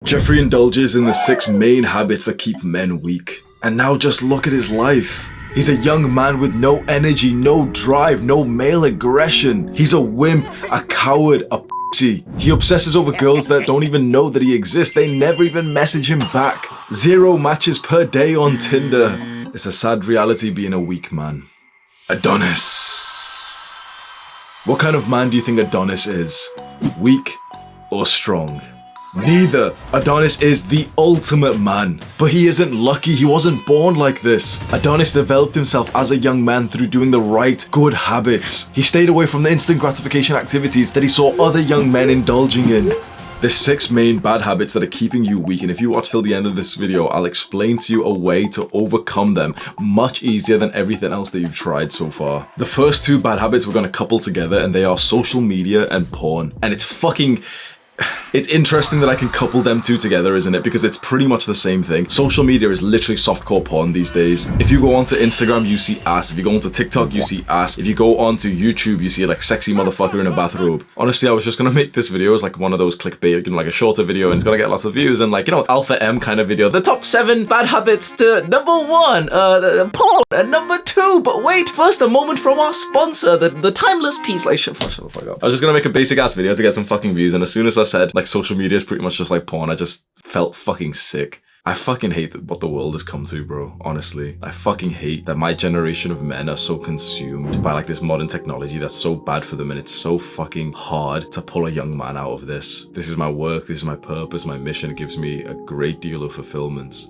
Jeffery indulges in the 6 main habits that keep men weak. And now just look at his life. He's a young man with no energy, no drive, no male aggression. He's a wimp, a coward, a pussy. He obsesses over girls that don't even know that he exists. They never even message him back. 0 matches per day on Tinder. It's a sad reality being a weak man. Adonis. What kind of man do you think Adonis is? Weak or strong? Neither. Adonis is the ultimate man. But he isn't lucky, he wasn't born like this. Adonis developed himself as a young man through doing the right, good habits. He stayed away from the instant gratification activities that he saw other young men indulging in. There's 6 main bad habits that are keeping you weak, and if you watch till the end of this video, I'll explain to you a way to overcome them much easier than everything else that you've tried so far. The first 2 bad habits we're gonna couple together, and they are social media and porn. And it's interesting that I can couple them 2 together, isn't it? Because it's pretty much the same thing. Social media is literally softcore porn these days. If you go onto Instagram, you see ass. If you go onto TikTok, you see ass. If you go onto YouTube, you see like sexy motherfucker in a bathrobe. Honestly, I was just gonna make this video as like one of those clickbait, you know, like a shorter video, and it's gonna get lots of views and like, you know, Alpha M kind of video. The top 7 bad habits to number 1, porn, and number 2. But wait, first a moment from our sponsor, the timeless piece. Like, shut the fuck up. I was just gonna make a basic ass video to get some fucking views, and as soon as I said like social media is pretty much just like porn, I just felt fucking sick. I fucking hate what the world has come to, bro. Honestly, I fucking hate that my generation of men are so consumed by like this modern technology that's so bad for them, and it's so fucking hard to pull a young man out of this. This is my work, this is my purpose, my mission. It gives me a great deal of fulfillment.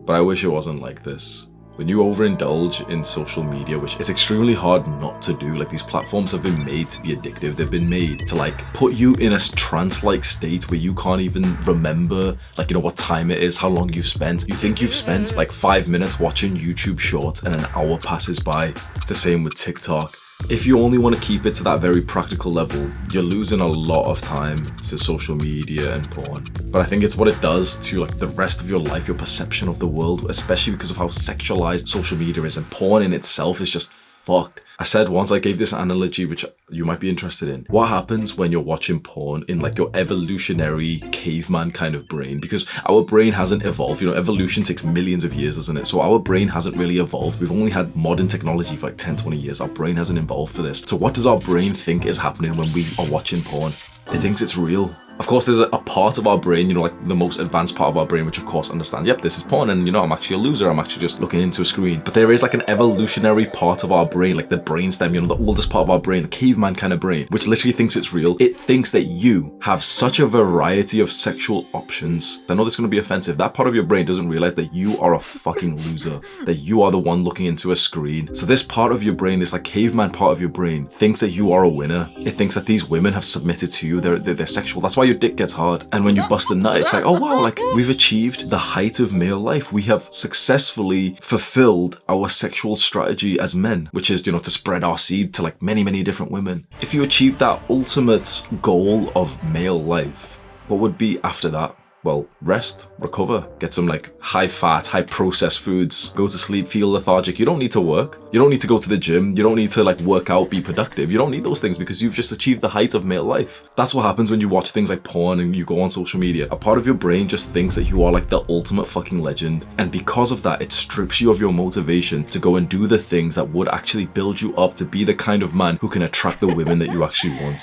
But I wish it wasn't like this. When you overindulge in social media, which is extremely hard not to do, like these platforms have been made to be addictive. They've been made to like put you in a trance-like state where you can't even remember like, you know, what time it is, how long you've spent. You think you've spent like 5 minutes watching YouTube shorts and an hour passes by. The same with TikTok. If you only want to keep it to that very practical level, you're losing a lot of time to social media and porn. But I think it's what it does to like the rest of your life, your perception of the world, especially because of how sexualized social media is, and porn in itself is just fucked. I said once, I gave this analogy which you might be interested in. What happens when you're watching porn in like your evolutionary caveman kind of brain? Because our brain hasn't evolved. You know, evolution takes millions of years, doesn't it? So our brain hasn't really evolved. We've only had modern technology for like 10, 20 years. Our brain hasn't evolved for this. So what does our brain think is happening when we are watching porn? It thinks it's real. Of course, there's a part of our brain, you know, like the most advanced part of our brain, which of course understands, yep, this is porn, and you know, I'm actually a loser, I'm actually just looking into a screen. But there is like an evolutionary part of our brain, like the brainstem, you know, the oldest part of our brain, the caveman kind of brain, which literally thinks it's real. It thinks that you have such a variety of sexual options. I know this is going to be offensive. That part of your brain doesn't realize that you are a fucking loser, that you are the one looking into a screen. So this part of your brain, this like caveman part of your brain, thinks that you are a winner. It thinks that these women have submitted to you, they're sexual. That's why your dick gets hard. And when you bust a nut, it's like, oh wow, like we've achieved the height of male life. We have successfully fulfilled our sexual strategy as men, which is, you know, to spread our seed to like many, many different women. If you achieve that ultimate goal of male life, what would be after that? Well, rest, recover, get some like high fat, high processed foods, go to sleep, feel lethargic. You don't need to work. You don't need to go to the gym. You don't need to like work out, be productive. You don't need those things because you've just achieved the height of male life. That's what happens when you watch things like porn and you go on social media. A part of your brain just thinks that you are like the ultimate fucking legend. And because of that, it strips you of your motivation to go and do the things that would actually build you up to be the kind of man who can attract the women that you actually want.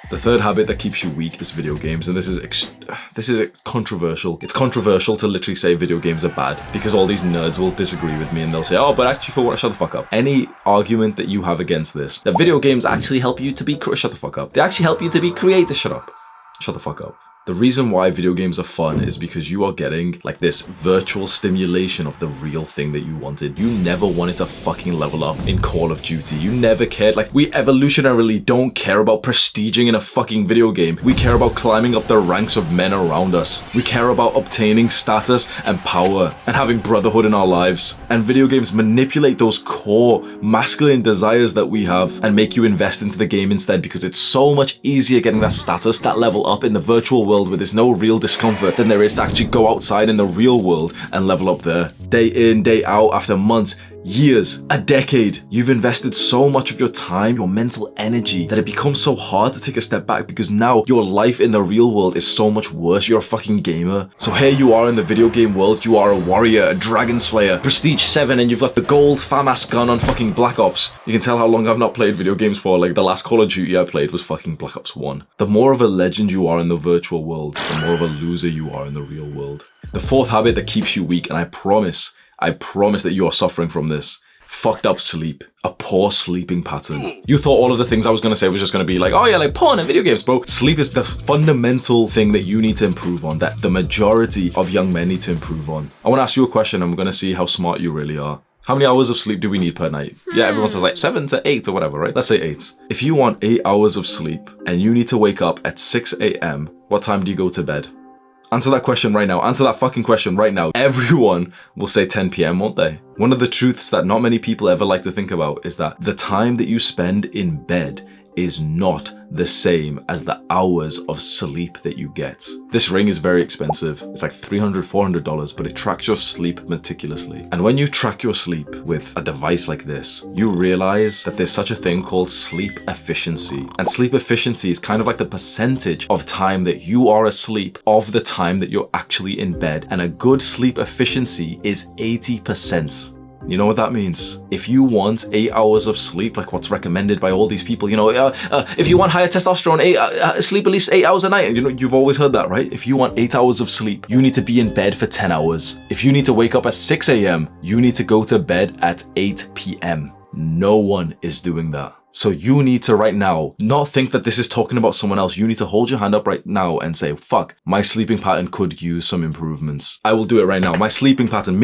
The third habit that keeps you weak is video games, and this is controversial. It's controversial to literally say video games are bad because all these nerds will disagree with me and they'll say, oh, but actually for what? Shut the fuck up. Any argument that you have against this, that video games actually help you to be shut the fuck up. They actually help you to be creative. Shut up. Shut the fuck up. The reason why video games are fun is because you are getting like this virtual stimulation of the real thing that you wanted. You never wanted to fucking level up in Call of Duty. You never cared. Like, we evolutionarily don't care about prestiging in a fucking video game. We care about climbing up the ranks of men around us. We care about obtaining status and power and having brotherhood in our lives. And video games manipulate those core masculine desires that we have and make you invest into the game instead, because it's so much easier getting that status, that level up in the virtual world where there's no real discomfort than there is to actually go outside in the real world and level up there. Day in, day out, after months, years, a decade. You've invested so much of your time, your mental energy, that it becomes so hard to take a step back because now your life in the real world is so much worse. You're a fucking gamer. So here you are in the video game world, you are a warrior, a dragon slayer, prestige 7, and you've got the gold fam-ass gun on fucking Black Ops. You can tell how long I've not played video games for. Like, the last Call of Duty I played was fucking Black Ops 1. The more of a legend you are in the virtual world, the more of a loser you are in the real world. The fourth habit that keeps you weak, and I promise that you are suffering from this. Fucked up sleep. A poor sleeping pattern. You thought all of the things I was going to say was just going to be like, oh yeah, like porn and video games, bro. Sleep is the fundamental thing that you need to improve on, that the majority of young men need to improve on. I want to ask you a question, and we're going to see how smart you really are. How many hours of sleep do we need per night? Yeah, everyone says like 7 to 8 or whatever, right? Let's say 8. If you want 8 hours of sleep and you need to wake up at 6 a.m., what time do you go to bed? Answer that question right now. Answer that fucking question right now. Everyone will say 10 p.m., won't they? One of the truths that not many people ever like to think about is that the time that you spend in bed is not the same as the hours of sleep that you get. This ring is very expensive. It's like $300, $400, but it tracks your sleep meticulously. And when you track your sleep with a device like this, you realize that there's such a thing called sleep efficiency. And sleep efficiency is kind of like the percentage of time that you are asleep of the time that you're actually in bed. And a good sleep efficiency is 80%. You know what that means? If you want 8 hours of sleep, like what's recommended by all these people, if you want higher testosterone, sleep at least 8 hours a night. You know, you've always heard that, right? If you want 8 hours of sleep, you need to be in bed for 10 hours. If you need to wake up at 6 a.m., you need to go to bed at 8 p.m. No one is doing that. So you need to right now not think that this is talking about someone else. You need to hold your hand up right now and say, fuck, my sleeping pattern could use some improvements. I will do it right now. My sleeping pattern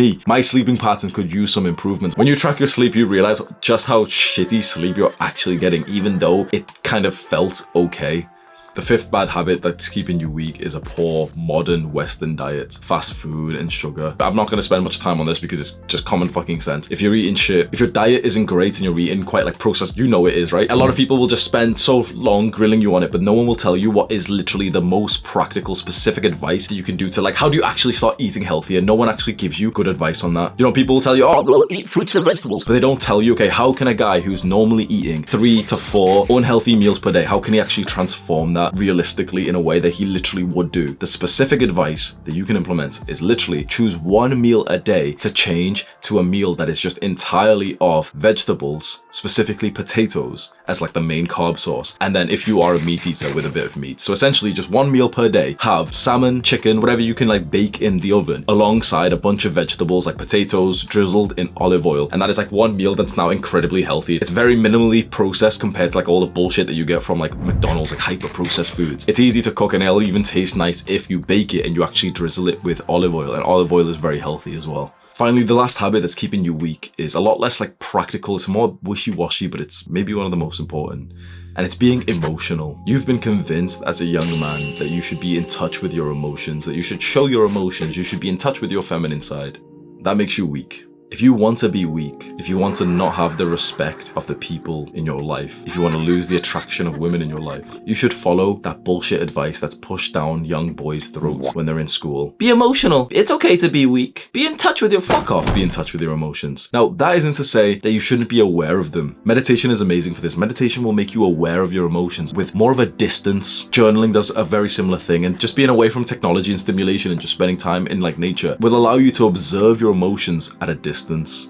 could use some improvements. When you track your sleep, you realize just how shitty sleep you're actually getting, even though it kind of felt okay. The fifth bad habit that's keeping you weak is a poor modern Western diet, fast food and sugar. I'm not going to spend much time on this because it's just common fucking sense. If you're eating shit, if your diet isn't great and you're eating quite like processed, you know it is, right? A lot of people will just spend so long grilling you on it, but no one will tell you what is literally the most practical, specific advice that you can do to like, how do you actually start eating healthier? No one actually gives you good advice on that. You know, people will tell you, oh, well, eat fruits and vegetables, but they don't tell you, okay, how can a guy who's normally eating 3 to 4 unhealthy meals per day, how can he actually transform that realistically in a way that he literally would do? The specific advice that you can implement is literally choose one meal a day to change to a meal that is just entirely of vegetables, specifically potatoes, as like the main carb source. And then if you are a meat eater, with a bit of meat. So essentially just one meal per day, have salmon, chicken, whatever you can like bake in the oven alongside a bunch of vegetables like potatoes drizzled in olive oil. And that is like one meal that's now incredibly healthy. It's very minimally processed compared to like all the bullshit that you get from like McDonald's, like hyper processed foods. It's easy to cook and it'll even taste nice if you bake it and you actually drizzle it with olive oil, and olive oil is very healthy as well. Finally, the last habit that's keeping you weak is a lot less like practical. It's more wishy-washy, but it's maybe one of the most important. And it's being emotional. You've been convinced as a young man that you should be in touch with your emotions, that you should show your emotions, you should be in touch with your feminine side. That makes you weak. If you want to be weak, if you want to not have the respect of the people in your life, if you want to lose the attraction of women in your life, you should follow that bullshit advice that's pushed down young boys' throats when they're in school. Be emotional. It's okay to be weak. Be in touch with your fuck off. Be in touch with your emotions. Now, that isn't to say that you shouldn't be aware of them. Meditation is amazing for this. Meditation will make you aware of your emotions with more of a distance. Journaling does a very similar thing, and just being away from technology and stimulation and just spending time in like nature will allow you to observe your emotions at a distance.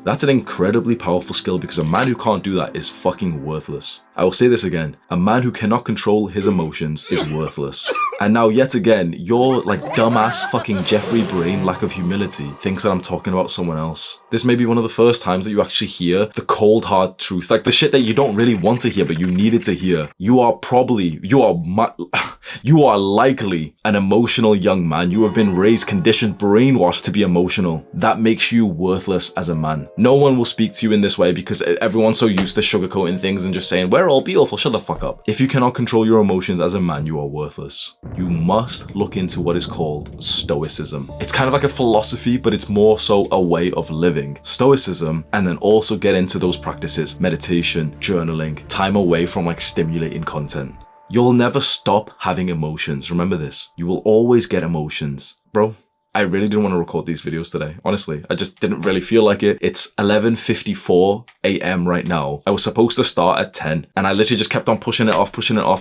That's an incredibly powerful skill because a man who can't do that is fucking worthless. I will say this again. A man who cannot control his emotions is worthless. And now yet again, your like dumbass fucking Jeffery brain lack of humility thinks that I'm talking about someone else. This may be one of the first times that you actually hear the cold hard truth, like the shit that you don't really want to hear but you needed to hear. You are likely an emotional young man. You have been raised, conditioned, brainwashed to be emotional. That makes you worthless as a man. No one will speak to you in this way because everyone's so used to sugarcoating things and just saying, we're all beautiful, shut the fuck up. If you cannot control your emotions as a man, you are worthless. You must look into what is called stoicism. It's kind of like a philosophy, but it's more so a way of living. Stoicism, and then also get into those practices, meditation, journaling, time away from like stimulating content. You'll never stop having emotions. Remember this. You will always get emotions. Bro, I really didn't want to record these videos today. Honestly, I just didn't really feel like it. It's 11:54 a.m. right now. I was supposed to start at 10 and I literally just kept on pushing it off,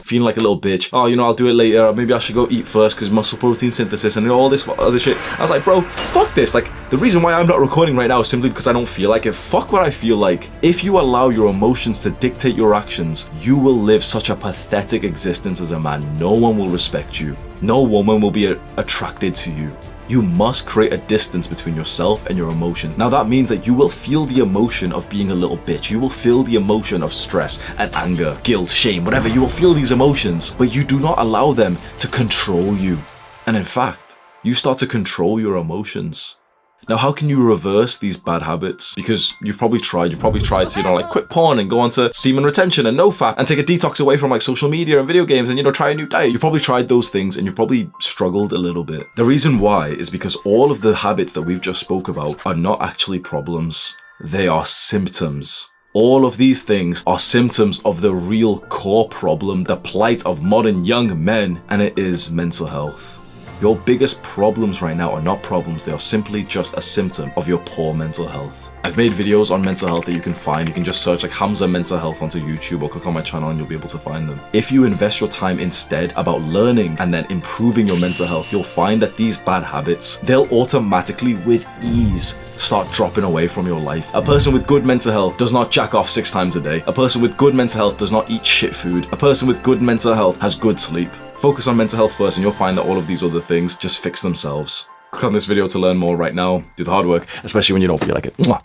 feeling like a little bitch. Oh, you know, I'll do it later. Or maybe I should go eat first because muscle protein synthesis and all this other shit. I was like, bro, fuck this. Like, the reason why I'm not recording right now is simply because I don't feel like it. Fuck what I feel like. If you allow your emotions to dictate your actions, you will live such a pathetic existence as a man. No one will respect you. No woman will be attracted to you. You must create a distance between yourself and your emotions. Now that means that you will feel the emotion of being a little bitch. You will feel the emotion of stress and anger, guilt, shame, whatever. You will feel these emotions, but you do not allow them to control you. And in fact, you start to control your emotions. Now, how can you reverse these bad habits? Because you've probably tried to, you know, like quit porn and go on to semen retention and NoFap and take a detox away from like social media and video games and, you know, try a new diet. You've probably tried those things and you've probably struggled a little bit. The reason why is because all of the habits that we've just spoke about are not actually problems. They are symptoms. All of these things are symptoms of the real core problem, the plight of modern young men, and it is mental health. Your biggest problems right now are not problems, they are simply just a symptom of your poor mental health. I've made videos on mental health that you can find. You can just search like Hamza Mental Health onto YouTube or click on my channel and you'll be able to find them. If you invest your time instead about learning and then improving your mental health, you'll find that these bad habits, they'll automatically with ease start dropping away from your life. A person with good mental health does not jack off 6 times a day. A person with good mental health does not eat shit food. A person with good mental health has good sleep. Focus on mental health first and you'll find that all of these other things just fix themselves. Click on this video to learn more right now. Do the hard work, especially when you don't feel like it. Mwah.